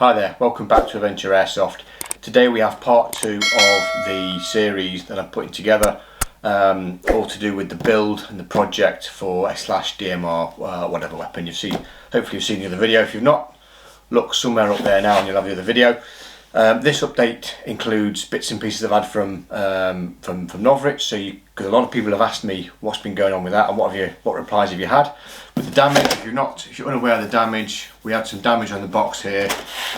Hi there, welcome back to Adventure Airsoft. Today we have part 2 of the series that I'm putting together, all to do with the build and the project for a /DMR, whatever weapon you've seen. Hopefully you've seen the other video. If you've not, look somewhere up there now and you'll have the other video. This update includes bits and pieces I've had from Novritsch, so because a lot of people have asked me what's been going on with that and what replies have you had with the damage. If you're unaware of the damage, we had some damage on the box here,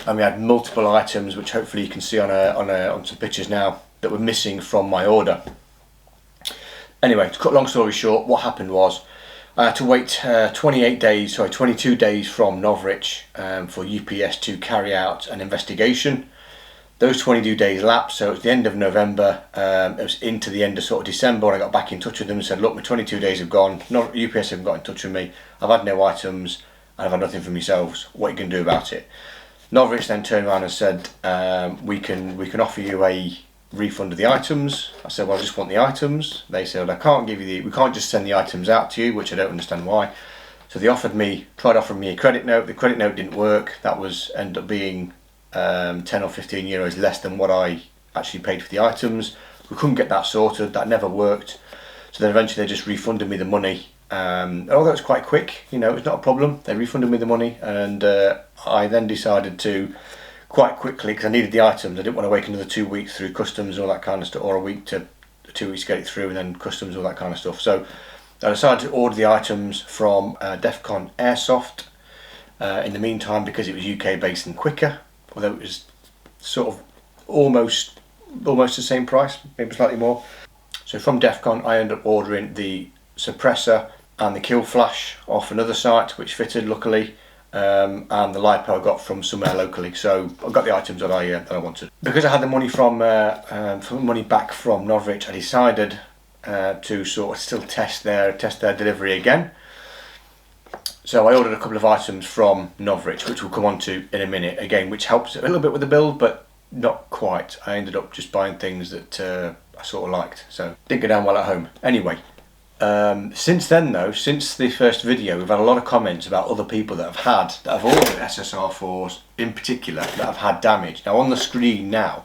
and we had multiple items which hopefully you can see on some pictures now that were missing from my order. Anyway, to cut long story short, what happened was I had to wait 22 days from Novritsch for UPS to carry out an investigation. Those 22 days lapsed, so it was the end of November, it was into the end of sort of December when I got back in touch with them and said, look, my 22 days have gone, UPS haven't got in touch with me, I've had no items, and I've had nothing from yourselves, what are you going to do about it? Novritsch then turned around and said, we can offer you a refund of the items. I said, well, I just want the items. They said, I can't give you we can't just send the items out to you, which I don't understand why. So they tried offering me a credit note. The credit note didn't work. That ended up being 10 or 15 euros less than what I actually paid for the items. We couldn't get that sorted. That never worked. So then eventually they just refunded me the money. Although it was quite quick, it was not a problem. They refunded me the money, and I then decided to quite quickly, because I needed the items. I didn't want to wait another 2 weeks through customs and all that kind of stuff, or a week to 2 weeks to get it through, and then customs, all that kind of stuff. So I decided to order the items from Defcon Airsoft. In the meantime, because it was UK based and quicker, although it was sort of almost the same price, maybe slightly more. So from Defcon I ended up ordering the suppressor and the kill flash off another site, which fitted luckily, and the LiPo I got from somewhere locally. So I got the items that I wanted. Because I had the money from money back from Novritsch, I decided to sort of still test their delivery again. So I ordered a couple of items from Novritsch, which we'll come on to in a minute again, which helps a little bit with the build, but not quite. I ended up just buying things that I sort of liked, so didn't go down well at home. Anyway, since then though, since the first video, we've had a lot of comments about other people that have ordered SSR4s in particular that have had damage. Now on the screen now,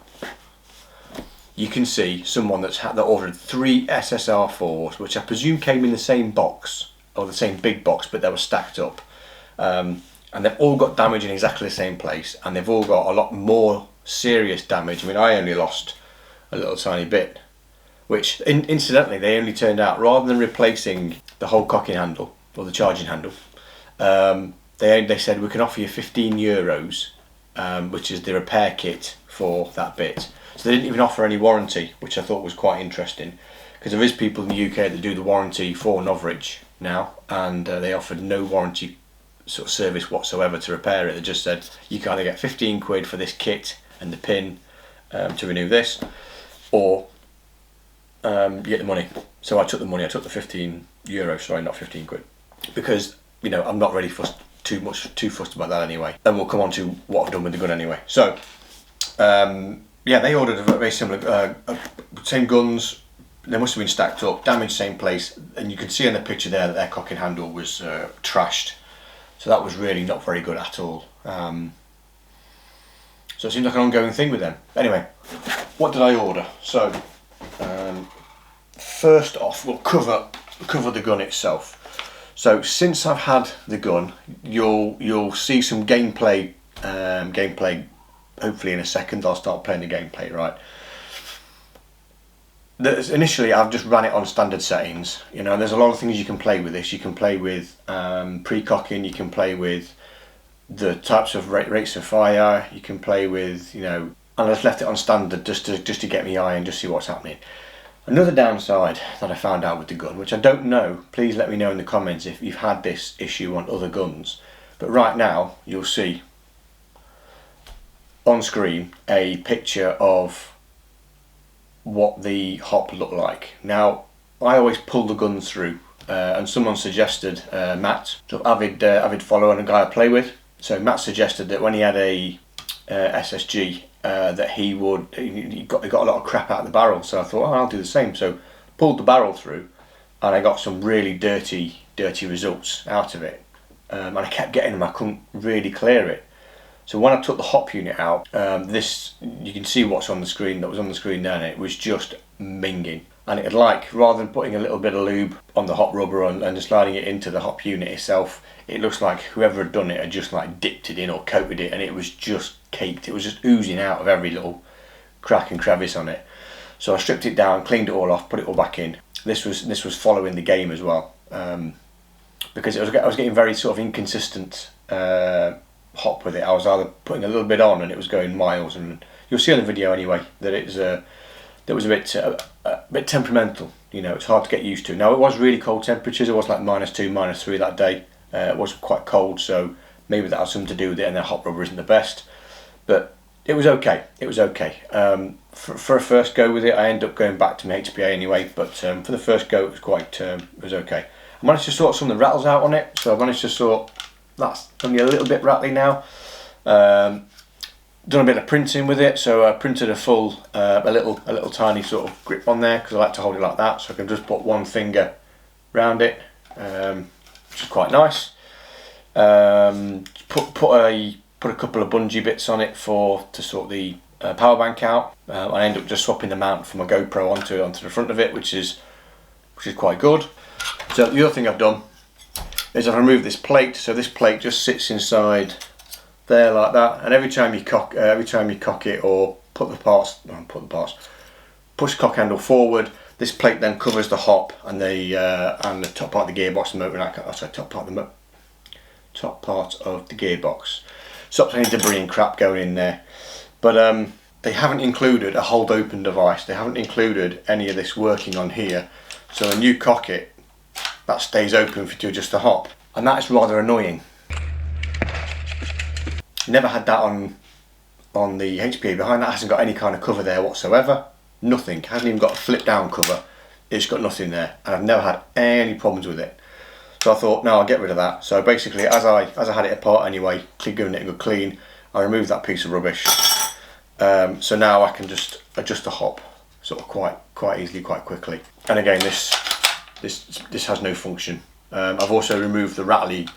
you can see someone that ordered 3 SSR4s, which I presume came in the same box, or the same big box, but they were stacked up, and they've all got damage in exactly the same place, and they've all got a lot more serious damage. I mean, I only lost a little tiny bit, which incidentally they only turned out, rather than replacing the whole cocking handle or the charging handle, they said we can offer you 15 euros, which is the repair kit for that bit. So they didn't even offer any warranty, which I thought was quite interesting, because there is people in the UK that do the warranty for Novritsch now, and they offered no warranty sort of service whatsoever to repair it. They just said you can either get 15 quid for this kit and the pin to renew this, or you get the money. So I took the money. I took the 15 euros, sorry, not 15 quid, because I'm not really too fussed about that anyway. And we'll come on to what I've done with the gun anyway. So yeah, they ordered a very similar same guns. They must have been stacked up, damaged same place, and you can see in the picture there that their cocking handle was trashed. So that was really not very good at all. So it seems like an ongoing thing with them. Anyway, what did I order? So first off, we'll cover the gun itself. So since I've had the gun, you'll see some gameplay. Hopefully in a second I'll start playing the gameplay, right? Initially I've just ran it on standard settings. There's a lot of things you can play with this. You can play with pre-cocking, you can play with the types of rates of fire, you can play with, and I just left it on standard just to get me eye and just see what's happening. Another downside that I found out with the gun, which I don't know, please let me know in the comments if you've had this issue on other guns, but right now you'll see on screen a picture of what the hop looked like. Now I always pull the gun through, and someone suggested, Matt, so avid follower and a guy I play with, so Matt suggested that when he had a SSG that he got a lot of crap out of the barrel. So I thought, oh, I'll do the same. So pulled the barrel through, and I got some really dirty results out of it, and I kept getting them. I couldn't really clear it. So when I took the hop unit out, this, you can see what's on the screen, that was on the screen there, and it was just minging. And it had, like, rather than putting a little bit of lube on the hop rubber and just sliding it into the hop unit itself, it looks like whoever had done it had just like dipped it in or coated it, and it was just caked. It was just oozing out of every little crack and crevice on it. So I stripped it down, cleaned it all off, put it all back in. This was following the game as well, because I was getting very sort of inconsistent hop with it. I was either putting a little bit on and it was going miles, and you'll see on the video anyway that it was a bit temperamental. You know, it's hard to get used to. Now, it was really cold temperatures. It was like -2, -3 that day. It was quite cold, so maybe that had something to do with it, and the hop rubber isn't the best, but it was okay. It was okay. For a first go with it, I ended up going back to my HPA anyway, but for the first go, it was okay. I managed to sort some of the rattles out on it, so I managed to sort, that's only a little bit rattly now. Done a bit of printing with it, so I printed a little tiny sort of grip on there, because I like to hold it like that, so I can just put one finger round it, which is quite nice. Put a couple of bungee bits on it to sort the power bank out. I ended up just swapping the mount from a GoPro onto the front of it, which is quite good. So the other thing I've done is I've removed this plate. So this plate just sits inside there like that, and every time you cock it or push the cock handle forward, this plate then covers the hop and the top part of the gearbox, the motor, top part of the gearbox. Stops any debris and crap going in there. But they haven't included a hold open device. They haven't included any of this working on here. So when you cock it, that stays open for you to adjust the hop, and that is rather annoying. Never had that on the HPA behind. That hasn't got any kind of cover there whatsoever. Nothing. Hasn't even got a flip down cover. It's got nothing there, and I've never had any problems with it. So I thought, no, I'll get rid of that. So basically, as I had it apart anyway, giving it a good clean, I removed that piece of rubbish. So now I can just adjust the hop sort of quite easily, quite quickly. And again, this has no function. I've also removed the rattly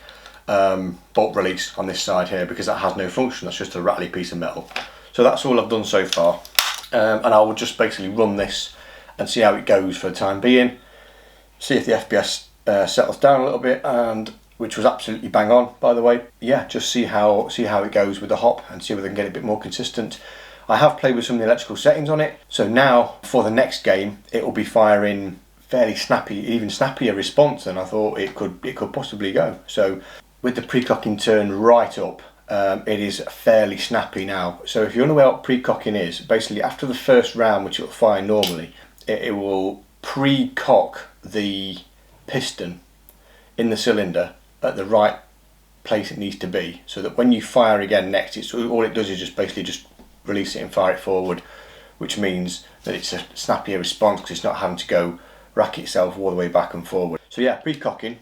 bolt release on this side here, because that has no function. That's just a rattly piece of metal. So that's all I've done so far, and I will just basically run this and see how it goes for the time being. See if the FPS settles down a little bit, and which was absolutely bang on, by the way. Yeah, just see how it goes with the hop and see whether I can get it a bit more consistent. I have played with some of the electrical settings on it, so now for the next game it will be firing fairly snappy, even snappier response than I thought it could possibly go. So with the pre-cocking turned right up, it is fairly snappy now. So if you're unaware what pre-cocking is, basically after the first round, which it will fire normally, it will pre-cock the piston in the cylinder at the right place it needs to be, so that when you fire again next, all it does is just basically just release it and fire it forward, which means that it's a snappier response because it's not having to go rack itself all the way back and forward. So yeah, pre-cocking,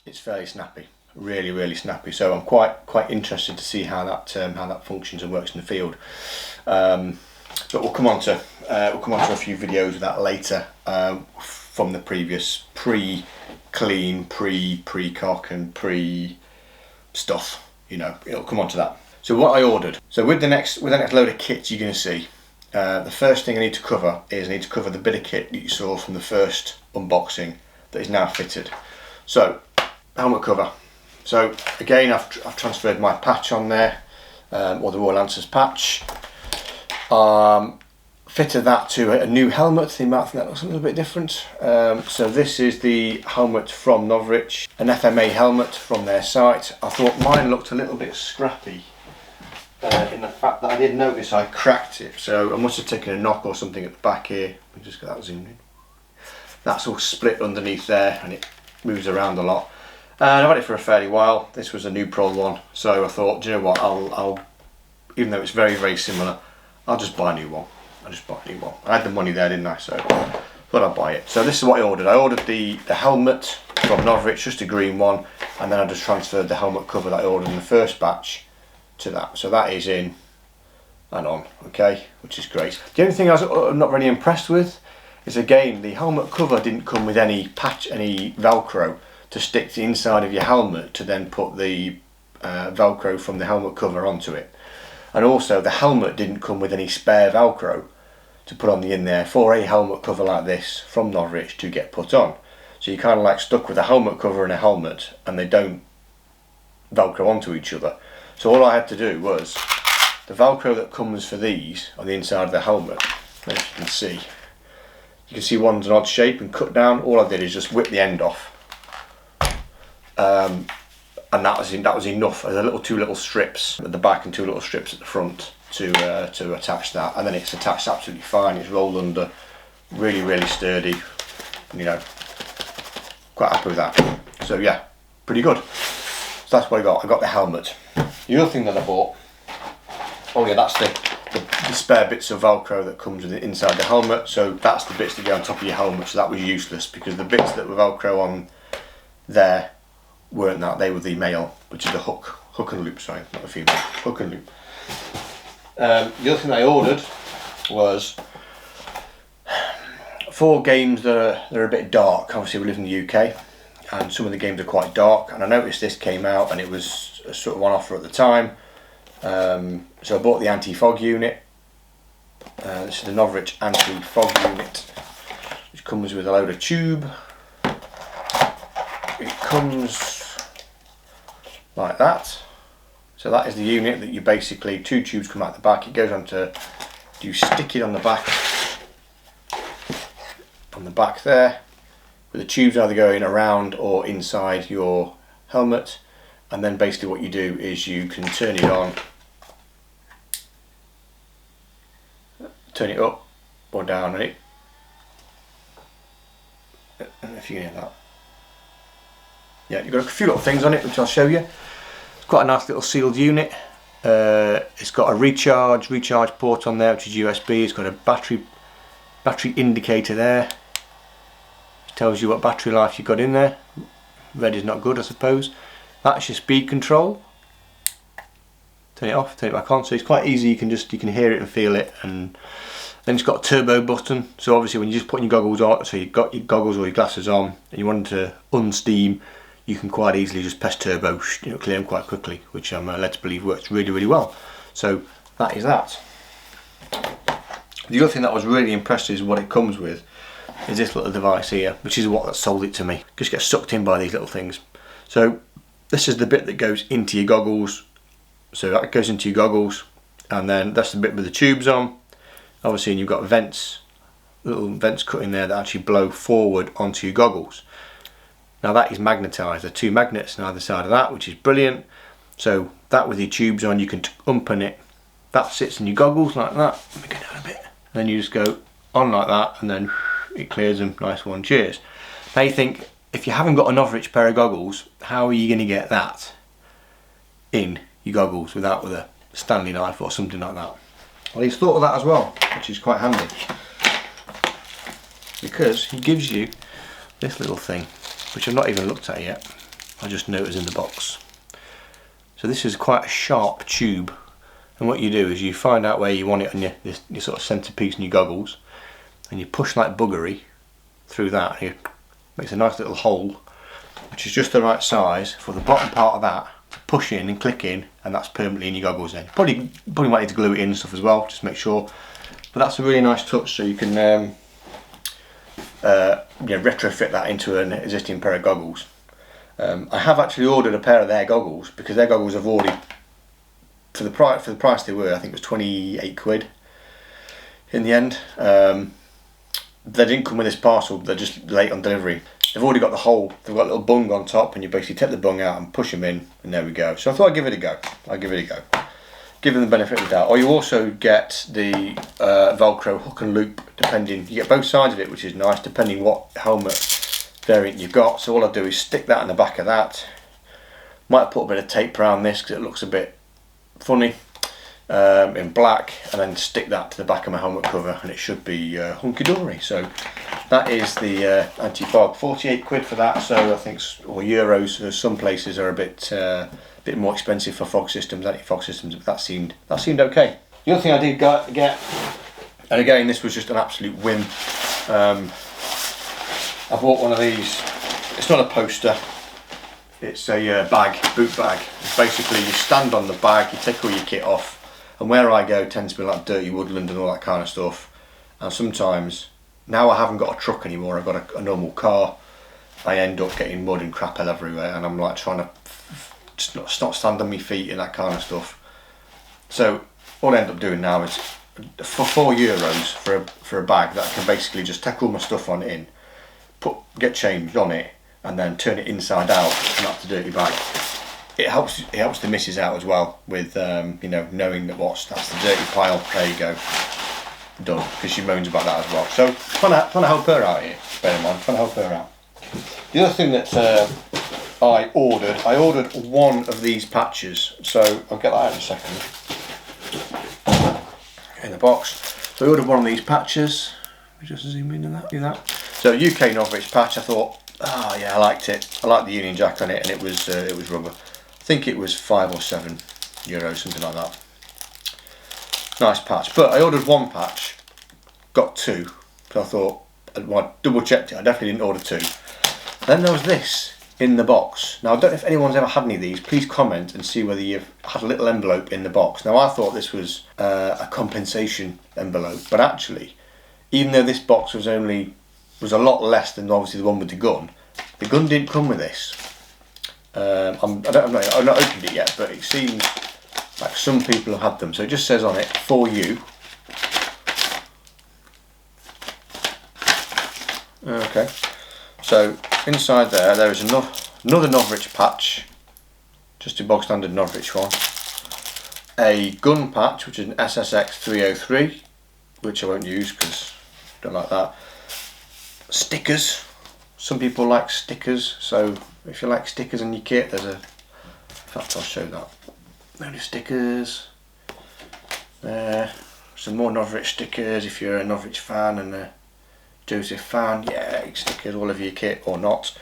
it's fairly snappy, really snappy. So I'm quite interested to see how that functions and works in the field. But we'll come on to a few videos of that later, from the previous pre-clean, pre-cock and pre-stuff. You know, it'll come on to that. So what I ordered. So with the next load of kits you're going to see, the first thing I need to cover is the bit of kit that you saw from the first unboxing that is now fitted. So helmet cover. So again, I've transferred my patch on there, or the Royal Lancers patch. Fitted that to a new helmet. The mount that looks a little bit different. So this is the helmet from Novritsch, an FMA helmet from their site. I thought mine looked a little bit scrappy, in the fact that I did notice I cracked it. So I must have taken a knock or something at the back here. Let me just get that zoomed in. That's all split underneath there, and it moves around a lot. And I've had it for a fairly while. This was a Nuprol one, so I thought, do you know what? I'll even though it's very similar, I'll just buy a new one. I had the money there, didn't I? So I thought I'd buy it. So this is what I ordered. I ordered the helmet from Novritsch, just a green one, and then I just transferred the helmet cover that I ordered in the first batch to that. So that is in and on, okay, which is great. The only thing I was not really impressed with is, again, the helmet cover didn't come with any patch, any Velcro. to stick to the inside of your helmet to then put the Velcro from the helmet cover onto it. And also the helmet didn't come with any spare Velcro to put on the in there for a helmet cover like this from Novritsch to get put on. So you're kind of like stuck with a helmet cover and a helmet, and they don't Velcro onto each other. So all I had to do was, the Velcro that comes for these on the inside of the helmet, as you can see one's an odd shape and cut down. All I did is just whip the end off, and that was enough. There's two little strips at the back and 2 little strips at the front to attach that, and then it's attached absolutely fine. It's rolled under, really, really sturdy. You know, quite happy with that. So yeah, pretty good. So that's what I got. I got the helmet. The other thing that I bought, oh yeah, that's the spare bits of Velcro that comes with it inside the helmet. So that's the bits that go on top of your helmet. So that was useless, because the bits that were Velcro on there weren't that. They were the male, which is the hook and loop. Sorry, not the female. Hook and loop. The other thing I ordered was 4 games that are a bit dark. Obviously we live in the UK, and some of the games are quite dark, and I noticed this came out and it was sort of on offer at the time. So I bought the anti-fog unit. This is the Novritsch anti-fog unit, which comes with a load of tube. It comes like that. So that is the unit that you basically, 2 tubes come out the back. It goes on to, you stick it on the back there, with the tubes either going around or inside your helmet. And then basically what you do is you can turn it on, turn it up or down, and I don't know if you can hear that. Yeah, you've got a few little things on it which I'll show you. It's quite a nice little sealed unit. It's got a recharge port on there, which is USB. It's got a battery indicator there. It tells you what battery life you've got in there. Red is not good, I suppose. That's your speed control. Turn it off, turn it back on. So it's quite easy. You can hear it and feel it. And then it's got a turbo button. So obviously when you're just putting your goggles on, so you've got your goggles or your glasses on, and you want to unsteam, you can quite easily just press turbo, clear them quite quickly, which I'm led to believe works really, really well. So that is that. The other thing that I was really impressed is what it comes with is this little device here, which is what sold it to me. Just get sucked in by these little things. So this is the bit that goes into your goggles. So that goes into your goggles, and then that's the bit with the tubes on. Obviously, and you've got little vents cut in there that actually blow forward onto your goggles. Now that is magnetised. There are 2 magnets on either side of that, which is brilliant. So that with your tubes on, you can open it. That sits in your goggles like that. Let me go down a bit. And then you just go on like that, and then it clears them. Nice one. Cheers. Now you think, if you haven't got a Novritsch pair of goggles, how are you going to get that in your goggles with a Stanley knife or something like that? Well, he's thought of that as well, which is quite handy, because he gives you this little thing, which I've not even looked at yet. I just noticed in the box. So this is quite a sharp tube, and what you do is you find out where you want it on your sort of centerpiece in your goggles, and you push like buggery through that, and it makes a nice little hole, which is just the right size for the bottom part of that to push in and click in, and that's permanently in your goggles then. Probably might need to glue it in and stuff as well, just make sure. But that's a really nice touch, so you can retrofit that into an existing pair of goggles. I have actually ordered a pair of their goggles, because their goggles have already, for the price they were, I think it was 28 quid in the end. They didn't come with this parcel, they're just late on delivery. They've already got the hole, they've got a little bung on top, and you basically take the bung out and push them in, and there we go. So I thought I'd give it a go. Give them the benefit of the doubt. Or you also get the Velcro hook and loop, depending, you get both sides of it, which is nice, depending what helmet variant you've got. So all I do is stick that in the back of that. Might put a bit of tape around this because it looks a bit funny in black, and then stick that to the back of my helmet cover, and it should be hunky-dory. So that is the anti-fog. 48 quid for that. So I think, or euros, some places are a bit more expensive for fog systems, anti-fog systems, but that seemed okay. The other thing I did get, and again this was just an absolute whim, I bought one of these. It's not a poster, It's a boot bag. It's basically, you stand on the bag, you take all your kit off, and where I go tends to be like dirty woodland and all that kind of stuff. And sometimes, now I haven't got a truck anymore, I've got a normal car, I end up getting mud and crap everywhere, and I'm like trying to just not stand on my feet and that kind of stuff. So all I end up doing now is, for €4 for a bag that I can basically just take all my stuff on in, get changed on it, and then turn it inside out, and that's the dirty bag. It helps the missus out as well with you know, knowing that that's the dirty pile. There you go, done. Because she moans about that as well. So trying to help her out here. Bear in mind, trying to help her out. The other thing that I ordered one of these patches. So I'll get that out in a second. In the box. So I ordered one of these patches. Let me just zoom in on that. Do that. So UK Novritsch patch. I thought, oh yeah, I liked it. I liked the Union Jack on it, and it was rubber. I think it was €5 or €7, something like that. Nice patch. But I ordered one patch, got two. So I thought, I double checked it. I definitely didn't order two. Then there was this in the box. Now I don't know if anyone's ever had any of these. Please comment and see whether you've had a little envelope in the box. Now I thought this was a compensation envelope, but actually, even though this box was a lot less than obviously the one with the gun didn't come with this. I've not opened it yet, but it seems like some people have had them. So it just says on it, for you. Okay, so inside there is another Novritsch patch, just a bog standard Novritsch one. A gun patch, which is an SSX 303, which I won't use because I don't like that. Stickers. Some people like stickers, so if you like stickers on your kit, in fact I'll show that. Load of stickers. Some more Novritsch stickers if you're a Novritsch fan and a Joseph fan. Yeah, stickers all over your kit or not.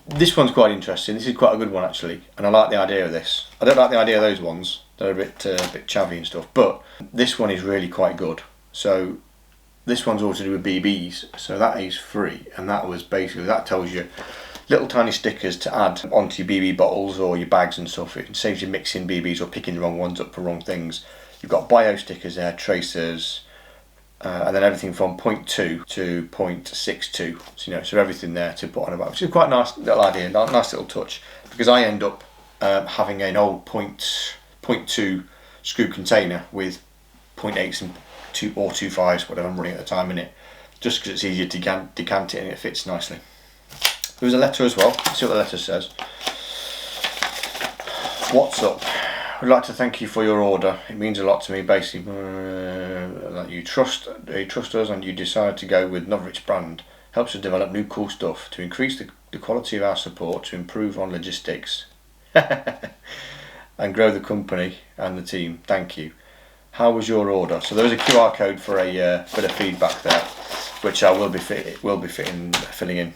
This one's quite interesting. This is quite a good one actually, and I like the idea of this. I don't like the idea of those ones. They're a bit chavvy and stuff, but this one is really quite good. So this one's all to do with BBs, so that is free, and that tells you little tiny stickers to add onto your BB bottles or your bags and stuff. It saves you mixing BBs or picking the wrong ones up for wrong things. You've got bio stickers there, tracers, and then everything from 0.2 to 0.62. So, so everything there to put on about, which is quite a nice little idea, nice little touch. Because I end up having an old 0.2 screw container with 0.8s and 2 or 2.5s, whatever I'm running at the time in it, just because it's easier to decant it and it fits nicely. There's a letter as well. Let's see what the letter says. What's up? I'd like to thank you for your order. It means a lot to me, basically, that you trust us and you decide to go with Novritsch brand. Helps us develop new cool stuff to increase the quality of our support, to improve on logistics, and grow the company and the team. Thank you. How was your order? So there is a QR code for a bit of feedback there, which I will be filling in.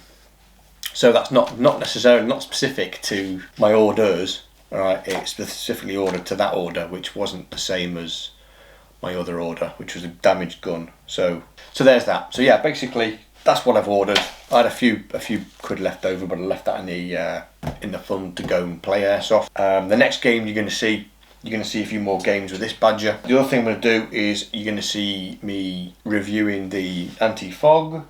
So that's not necessarily not specific to my orders. Alright, it's specifically ordered to that order, which wasn't the same as my other order, which was a damaged gun. So there's that. So yeah, basically that's what I've ordered. I had a few quid left over, but I left that in the fun to go and play Airsoft. The next game you're going to see a few more games with this Badger. The other thing I'm going to do is you're going to see me reviewing the anti-fog,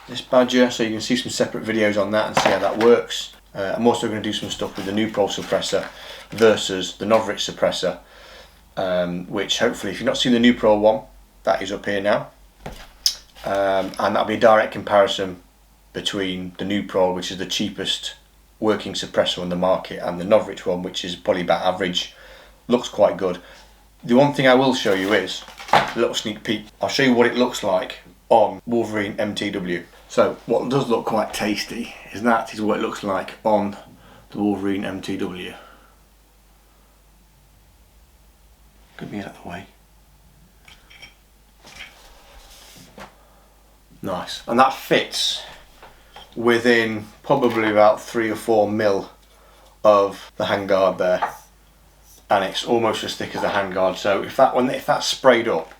this Badger, so you can see some separate videos on that and see how that works. I'm also going to do some stuff with the Nuprol suppressor versus the Novritsch suppressor, which hopefully, if you've not seen the Nuprol one, that is up here now. And that'll be a direct comparison between the Nuprol, which is the cheapest working suppressor on the market, and the Novritsch one, which is probably about average. Looks quite good. The one thing I will show you is a little sneak peek. I'll show you what it looks like on Wolverine MTW. So what does look quite tasty is what it looks like on the Wolverine MTW. Get me out of the way. Nice, and that fits within probably about 3 or 4 mil of the handguard there, and it's almost as thick as the handguard. So if that's sprayed up,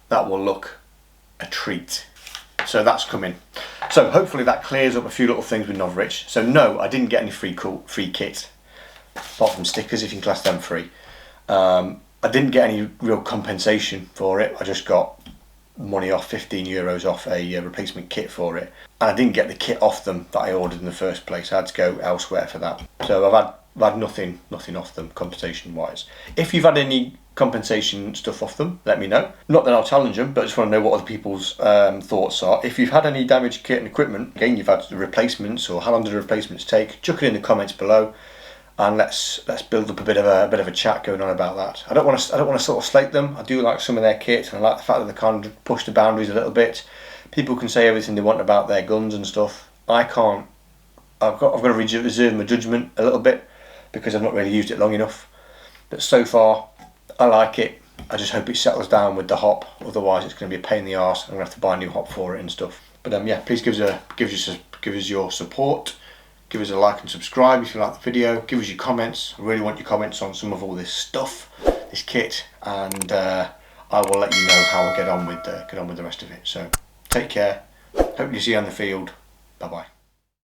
that will look a treat. So that's coming. So hopefully that clears up a few little things with Novritsch. So no, I didn't get any free kit, apart from stickers, if you can class them free. I didn't get any real compensation for it. I just got money off, €15 off a replacement kit for it, and I didn't get the kit off them that I ordered in the first place. I had to go elsewhere for that. So I've had nothing off them compensation wise. If you've had any compensation stuff off them, let me know. Not that I'll challenge them, but I just want to know what other people's thoughts are. If you've had any damaged kit and equipment, again, you've had the replacements, or how long did the replacements take, chuck it in the comments below, and let's build up a bit of a chat going on about that. I don't want to sort of slate them. I do like some of their kit, and I like the fact that they kind of push the boundaries a little bit. People can say everything they want about their guns and stuff. I can't. I've got to reserve my judgment a little bit because I've not really used it long enough. But so far, I like it. I just hope it settles down with the hop. Otherwise, it's going to be a pain in the arse. I'm going to have to buy a new hop for it and stuff. But yeah, please give us your support. Give us a like and subscribe if you like the video. Give us your comments. I really want your comments on some of all this stuff, this kit, and I will let you know how I get on with the rest of it. So take care. Hope you see you on the field. Bye bye.